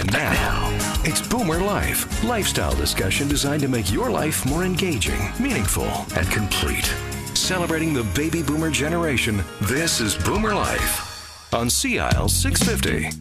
And now, it's Boomer Life. Lifestyle discussion designed to make your life more engaging, meaningful, and complete. Celebrating the baby boomer generation, this is Boomer Life on CIL 650.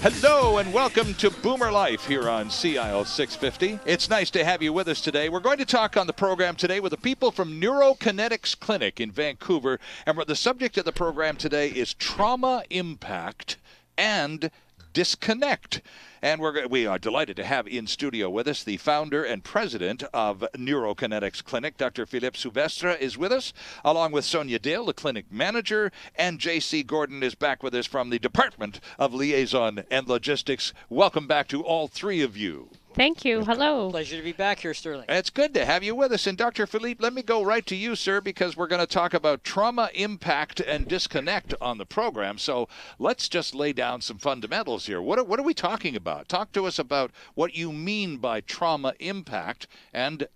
Hello and welcome to Boomer Life here on CIL 650. It's nice to have you with us today. We're going to talk on the program today with the people from Neurokinetics Clinic in Vancouver. And the subject of the program today is trauma impact and disconnect. And we are delighted to have in studio with us the founder and president of Neurokinetics Clinic. Dr. Philippe Souvestre is with us, along with Sonia Dale, the clinic manager, and J.C. Gordon is back with us from the Department of Liaison and Logistics. Welcome back to all three of you. Thank you. Hello. Pleasure to be back here, Sterling. It's good to have you with us. And Dr. Philippe, let me go right to you, sir, because we're going to talk about trauma impact and disconnect on the program. So let's just lay down some fundamentals here. What are we talking about? Talk to us about what you mean by trauma impact and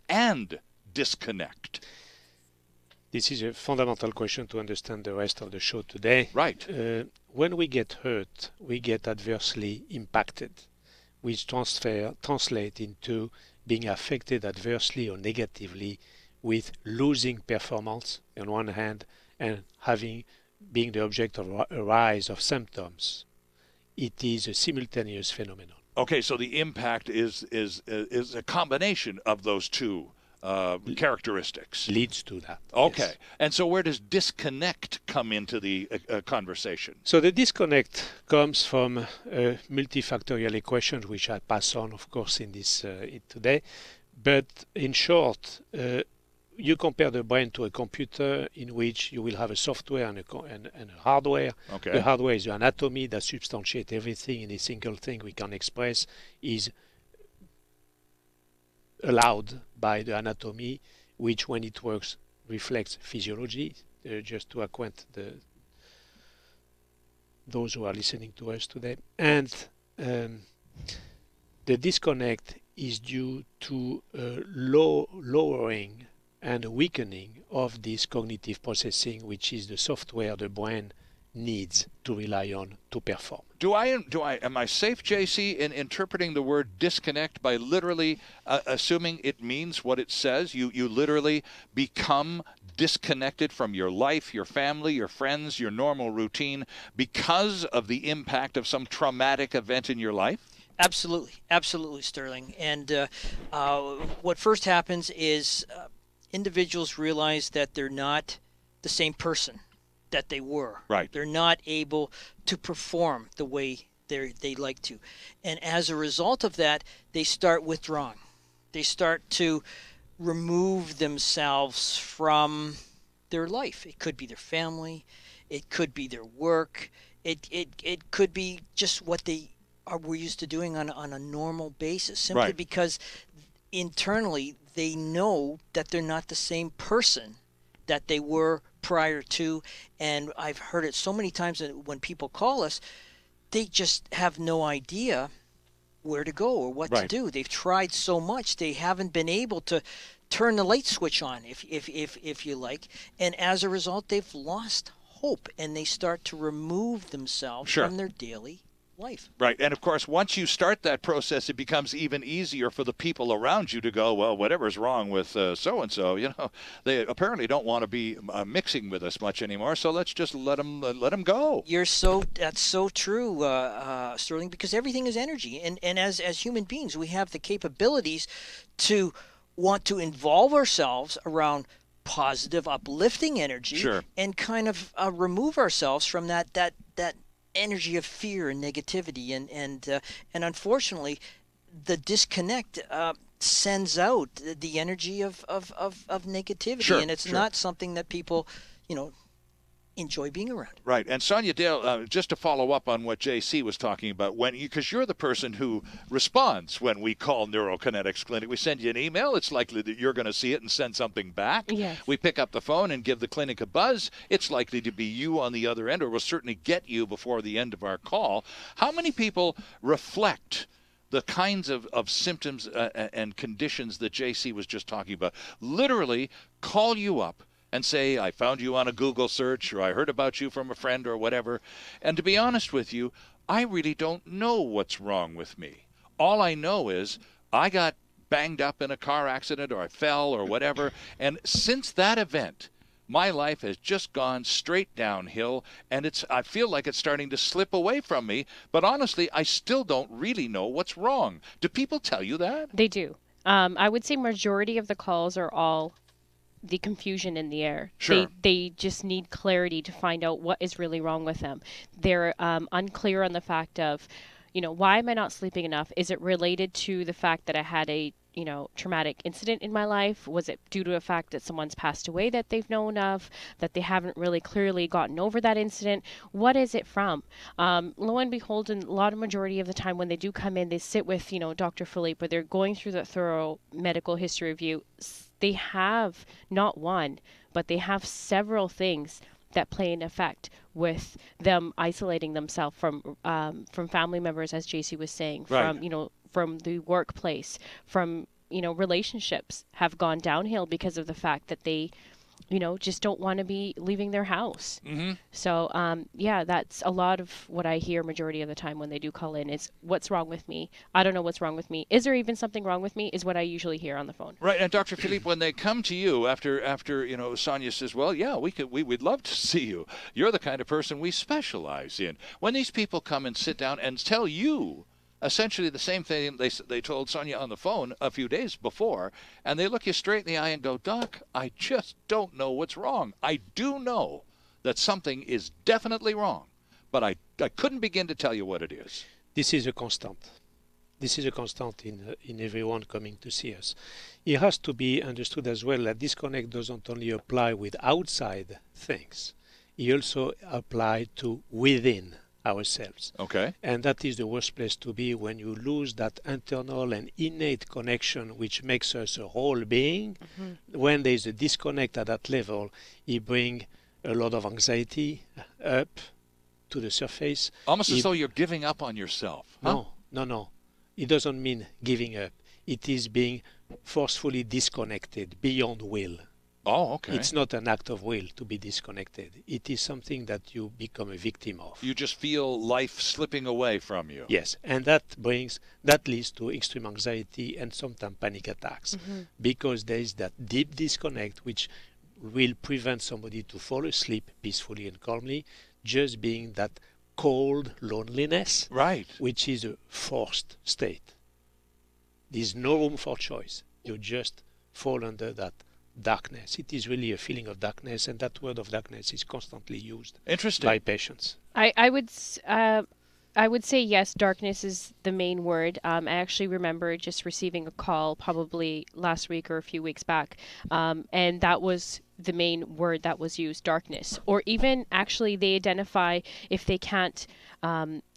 disconnect. This is a fundamental question to understand the rest of the show today. Right. When we get hurt, we get adversely impacted, which translate into being affected adversely or negatively with losing performance on one hand and being the object of a rise of symptoms. It is a simultaneous phenomenon. Okay, so the impact is a combination of those two characteristics. Leads to that. Okay. Yes. And so where does disconnect come into the conversation? So the disconnect comes from a multifactorial equation, which I pass on, of course, in this today. But in short, you compare the brain to a computer in which you will have a software and a hardware. Okay. The hardware is the anatomy that substantiates everything in a single thing we can express is allowed by the anatomy, which when it works reflects physiology, just to acquaint those who are listening to us today. And the disconnect is due to lowering and weakening of this cognitive processing, which is the software the brain needs to rely on to perform. Am I safe, JC, in interpreting the word disconnect by literally assuming it means what it says? You literally become disconnected from your life, your family, your friends, your normal routine because of the impact of some traumatic event in your life? Absolutely, Sterling. And what first happens is individuals realize that they're not the same person that they were. Right. They're not able to perform the way they like to. And as a result of that, they start withdrawing. They start to remove themselves from their life. It could be their family. It could be their work. It could be just what were used to doing on a normal basis, simply right. because internally they know that they're not the same person that they were prior to. And I've heard it so many times that when people call us, they just have no idea where to go or what right. to do. They've tried so much, they haven't been able to turn the light switch on, if you like. And as a result, they've lost hope, and they start to remove themselves Sure. from their daily life. Right. And of course, once you start that process, it becomes even easier for the people around you to go, well, whatever's wrong with so-and-so, they apparently don't want to be mixing with us much anymore. So let's just let them go. That's so true, Sterling, because everything is energy. And as human beings, we have the capabilities to want to involve ourselves around positive, uplifting energy. Sure. And kind of remove ourselves from that energy of fear and negativity, and unfortunately the disconnect sends out the energy of negativity. Sure, and it's sure. not something that people enjoy being around. Right. And Sonia Dale, just to follow up on what JC was talking about, because you're the person who responds when we call Neurokinetics Clinic. We send you an email. It's likely that you're going to see it and send something back. Yes. We pick up the phone and give the clinic a buzz. It's likely to be you on the other end, or we'll certainly get you before the end of our call. How many people reflect the kinds of symptoms and conditions that JC was just talking about? Literally call you up and say, I found you on a Google search, or I heard about you from a friend or whatever. And to be honest with you, I really don't know what's wrong with me. All I know is I got banged up in a car accident, or I fell, or whatever. And since that event, my life has just gone straight downhill, and I feel like it's starting to slip away from me. But honestly, I still don't really know what's wrong. Do people tell you that? They do. I would say majority of the calls are all the confusion in the air. Sure. They just need clarity to find out what is really wrong with them. They're unclear on the fact of, why am I not sleeping enough? Is it related to the fact that I had a traumatic incident in my life? Was it due to the fact that someone's passed away that they've known of, that they haven't really clearly gotten over that incident? What is it from? Lo and behold, a lot of majority of the time when they do come in, they sit with, Dr. Philippe, where they're going through the thorough medical history review. They have not one, but they have several things that play an effect with them isolating themselves from family members, as JC was saying, Right. from the workplace, from relationships have gone downhill because of the fact that they just don't want to be leaving their house. Mm-hmm. So that's a lot of what I hear majority of the time when they do call in is, what's wrong with me? I don't know what's wrong with me. Is there even something wrong with me? Is what I usually hear on the phone. Right. And Dr. Philippe, when they come to you after Sonia says, well, yeah, we'd love to see you. You're the kind of person we specialize in. When these people come and sit down and tell you essentially the same thing they told Sonia on the phone a few days before, and they look you straight in the eye and go, Doc, I just don't know what's wrong. I do know that something is definitely wrong, but I couldn't begin to tell you what it is. This is a constant. This is a constant in everyone coming to see us. It has to be understood as well that disconnect doesn't only apply with outside things. It also applies to within ourselves. Okay. And that is the worst place to be, when you lose that internal and innate connection which makes us a whole being. Mm-hmm. When there is a disconnect at that level, it brings a lot of anxiety up to the surface. Almost as though you're giving up on yourself. Huh? No. It doesn't mean giving up. It is being forcefully disconnected beyond will. Oh, okay. It's not an act of will to be disconnected. It is something that you become a victim of. You just feel life slipping away from you. Yes, and that leads to extreme anxiety and sometimes panic attacks, because there is that deep disconnect which will prevent somebody to fall asleep peacefully and calmly, just being that cold loneliness, right, which is a forced state. There's no room for choice. You just fall under that darkness. It is really a feeling of darkness, and that word of darkness is constantly used by patients. I would say yes, darkness is the main word. I actually remember just receiving a call probably last week or a few weeks back, and that was the main word that was used, darkness. Or even actually they identify, if they can't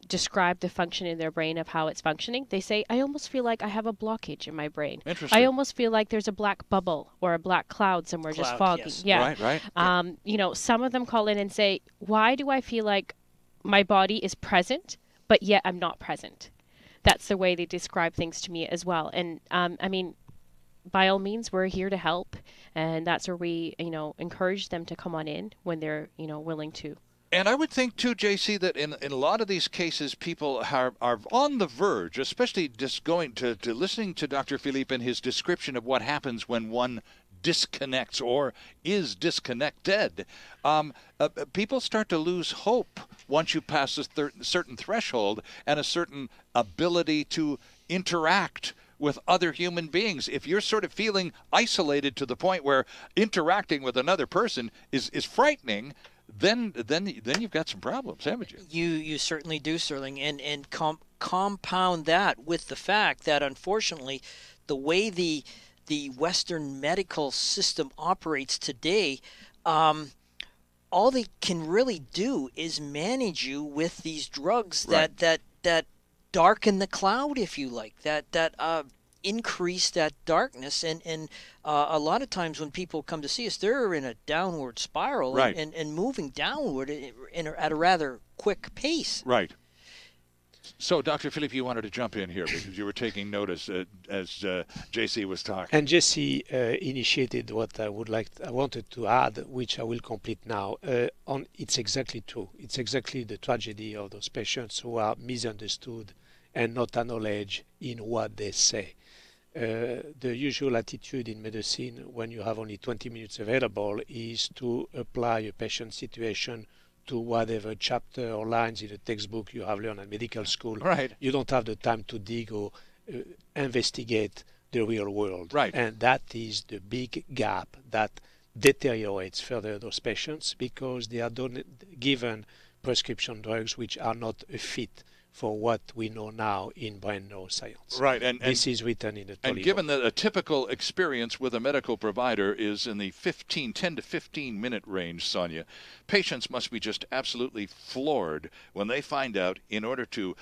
describe the function in their brain of how it's functioning, they say, I almost feel like I have a blockage in my brain. Interesting. I almost feel like there's a black bubble or a black cloud somewhere just foggy. Yes. Yeah. Right. Some of them call in and say, why do I feel like my body is present, but yet I'm not present? That's the way they describe things to me as well. And by all means, we're here to help, and that's where we, encourage them to come on in when they're, willing to. And I would think, too, JC, that in a lot of these cases, people are on the verge, especially just going to listening to Dr. Philippe and his description of what happens when one disconnects or is disconnected. People start to lose hope once you pass a certain threshold and a certain ability to interact with other human beings. If you're sort of feeling isolated to the point where interacting with another person is frightening, then you've got some problems, haven't you? You certainly do, Sterling, and compound that with the fact that, unfortunately, the way the Western medical system operates today, all they can really do is manage you with these drugs that darken the cloud, if you like, that increase that darkness, and a lot of times when people come to see us, they're in a downward spiral, right, and moving downward at a rather quick pace. Right. So, Dr. Philippe, you wanted to jump in here because you were taking notice as JC was talking. And JC initiated what I wanted to add, which I will complete now. It's exactly true. It's exactly the tragedy of those patients who are misunderstood and not acknowledged in what they say. The usual attitude in medicine when you have only 20 minutes available is to apply a patient situation to whatever chapter or lines in a textbook you have learned at medical school. Right. You don't have the time to dig or investigate the real world. Right. And that is the big gap that deteriorates further those patients because they are given prescription drugs which are not a fit for what we know now in brain neuroscience. Right, and this is written in the Toledo. And given that a typical experience with a medical provider is in the 10 to 15 minute range, Sonia, patients must be just absolutely floored when they find out in order to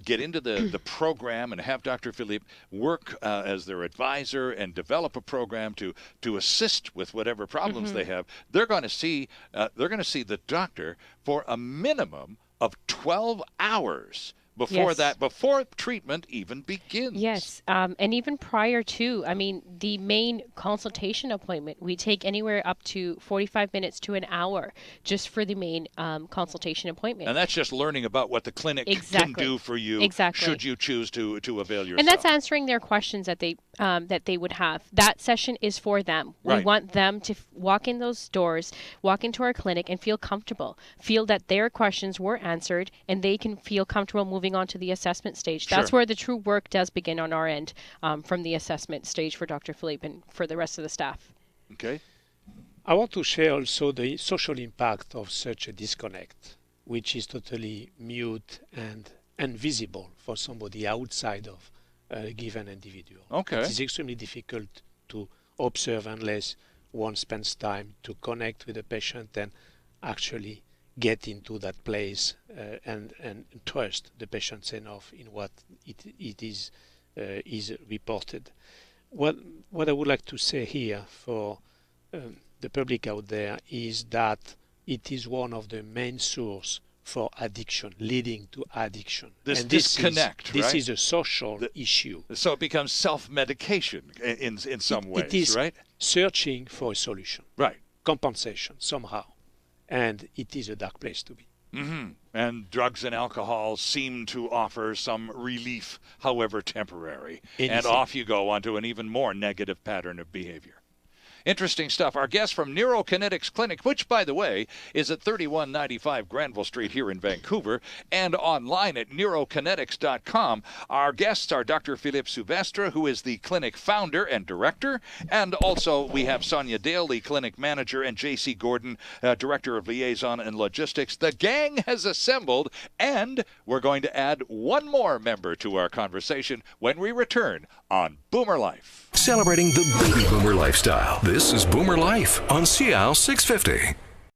get into the program and have Dr. Philippe work as their advisor and develop a program to assist with whatever problems they have, they're going to see the doctor for a minimum of 12 hours before treatment even begins. Yes, and even prior to, I mean, the main consultation appointment, we take anywhere up to 45 minutes to an hour just for the main consultation appointment. And that's just learning about what the clinic can do for you should you choose to avail yourself. And that's answering their questions that they would have. That session is for them. We want them to walk in those doors, walk into our clinic and feel comfortable, feel that their questions were answered, and they can feel comfortable moving on to the assessment stage. That's where the true work does begin on our end, from the assessment stage for Dr. Philippe and for the rest of the staff. Okay. I want to share also the social impact of such a disconnect, which is totally mute and invisible for somebody outside of a given individual. Okay. It is extremely difficult to observe unless one spends time to connect with the patient and actually get into that place and trust the patients enough in what it is reported. What I would like to say here for the public out there is that it is one of the main sources for addiction, leading to addiction. This disconnect, this is a social issue. So it becomes self-medication in some ways, it is right? Searching for a solution. Right. Compensation, somehow. And it is a dark place to be. And drugs and alcohol seem to offer some relief, however temporary. And off you go onto an even more negative pattern of behavior. Interesting stuff. Our guest from Neurokinetics Clinic, which, by the way, is at 3195 Granville Street here in Vancouver, and online at neurokinetics.com. Our guests are Dr. Philippe Souvestre, who is the clinic founder and director, and also we have Sonia Dale, the clinic manager, and J.C. Gordon, director of liaison and logistics. The gang has assembled, and we're going to add one more member to our conversation when we return on Boomer Life. Celebrating the baby boomer lifestyle. This is Boomer Life on CIAL 650.